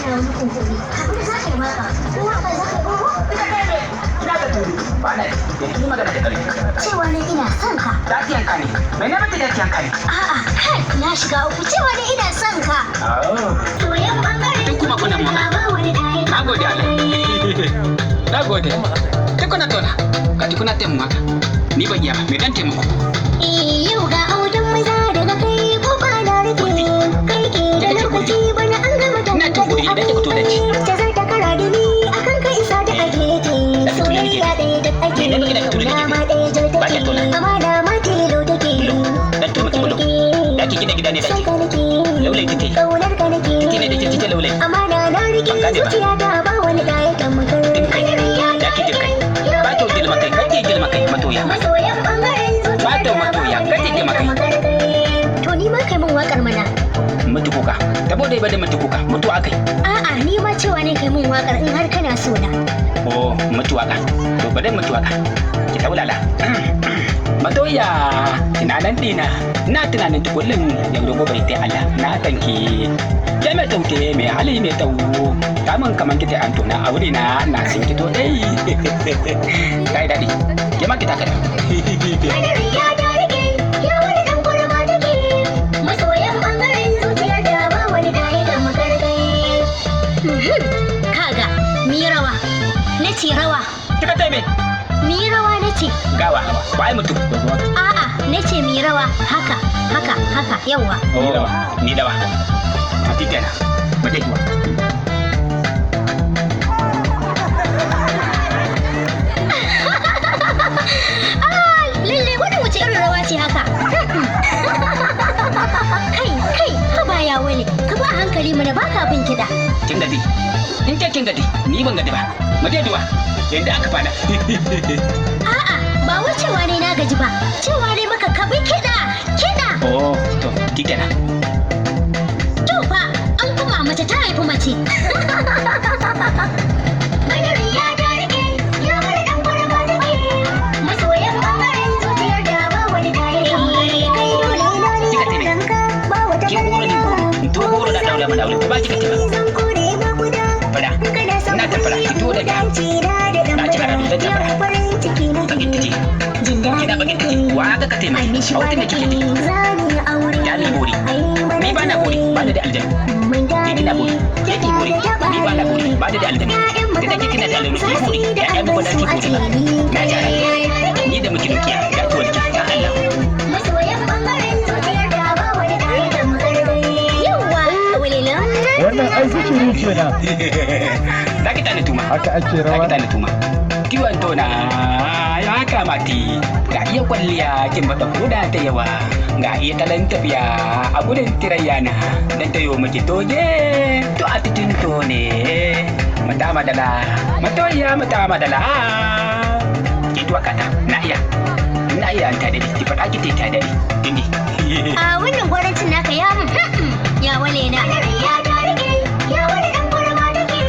na wani kunkuri. Hakuri za ka yi maka. Ko haka za ka yi oho? Ita kai ne. Ina da turi. Ba na da ki magana da ƙarfi. Cewa ne ina son ka. Dakiyan ka ne. Mai na mata dakiyan ka ne. A'a, kai na shiga uku cewa ne ina son ka. Soyayyen bangaren Duk kuma kuna mama. Na gode Allah. Na gode. Duk kuna tona. Ka ji kuna taimaka. Ni ban iya ba. Me dan taimako? Yau ga auren maza daga kai ko ba na rike. Kai ke da lokaci bana an gama da Ina tun kuɗi idan ta fito da ci. Ta zai ta kara da ni akan ka isa da ake ke. Soyayya ɗaya da ake na ma ɗaya jar take. Amana ma tilo take. Dan tuma ki bulu. Da ki gida ne da Sai ki. ka nake. Laulai kike. Kaunar ka nake. Kike ne da kike laulai. Amana na rike Ban gane ba. zuciya ta ba wani da ya tamkar. Din kai. Da ki jin kai. Ba to girma kai. Kake girma kai matoya. Masoyan bangaren zuciya Ba ta matoya. Kake girma kai. To ni ma kai min wakar mana. Mutu kuka. Tabo dai ba da mutu kuka. Mutu akai. A'a ni ma cewa ne kai min wakar in har kana so na. Oh, mutu waka. To ba dai mutu waka. Ki taulala. Matoya, tunanan dina. Na tunanin tukullin yau da gobe ta Allah. Na tanki. Ke mai tauke mai hali mai tau. Kamun kaman kike an tona aure na sun kito dai. Kai dadi. Ke ma kita kada. Ya ta rike, ya wani dan kurma take. Masoyan bangaren zuciya ta ba wani da ya tamkar kai. Kaga, mi rawa. Na ce rawa. Kika tai me? Mi rawa na ce. Gawa. Ba ai mutu. A'a, na ce mi rawa. Haka, haka, haka, yawwa. Oh, ni dawa. Mati kenan. Mati kiwa. Lalle wani wuce irin rawa ce haka. Kai, haba ya wani. Ka ba hankali mana ba ka bin kiɗa. Kin gadi. In ke kin gadi, ni ban gadi ba. Mati duwa. Yanda aka fada. A'a, ba wai cewa ne na gaji ba. Cewa ne maka ka bi kiɗa, kiɗa. Oh, to, kikenan. To fa, an kuma mace ta haifi mace. Madari ya ta rike, ya wani ɗan kwarba take. Masoyan bangaren zuciyar da ba wani da ya tambaye. Kai dole ina ne Kika ce me? ranka, ba wata Ki goro ni goro. To goro na daula mana daula. Ko ba kika ce ba? zan kore ba guda. Fada. Kana son Na tafara. Ki to da ka. Na ci karatu da tafara. farin ciki na Bakin take. Kina bakin take. Wa aka ka taimaki? A wutin da kike ji. Ya mi bori. Ni ba na bori. Ba da aljanna. Ke kina bori. Ke ki bori. Ni ba na bori. Ba da aljanna. Ke da kina da aljanna. Ki bori. Ya ya ba da ki bori ba. Na jara. Ni da muke dukiya. Ya to walki. Ya Allah. Wannan ai zikiri kenan. Da kita na tuma. Haka ake Da rawa. kita na tuma. Kiwon tona ya kamati. Ga iya kwalliya kin bata kuda ta yawa. Ga iya talan tafiya a gudun tirayyana. Dan tayo miki toge. To a titin tone. Mata madala. Matoya mata madala. Ito akata. Na iya. Na iya an ta dare. Ki faɗa ki ta dare. Dingi. A wannan gwarancin naka ya ya wale na. Ya ta rike, ya wani dan kurma take.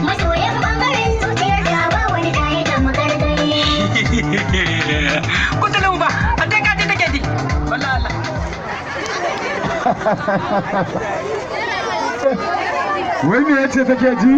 Masoyan bangaren zuciyar da ba wani da ya tamkar kai. Kusa da mu ba. A kai ka take ji. Wallahi Allah. Wai me yace take ji?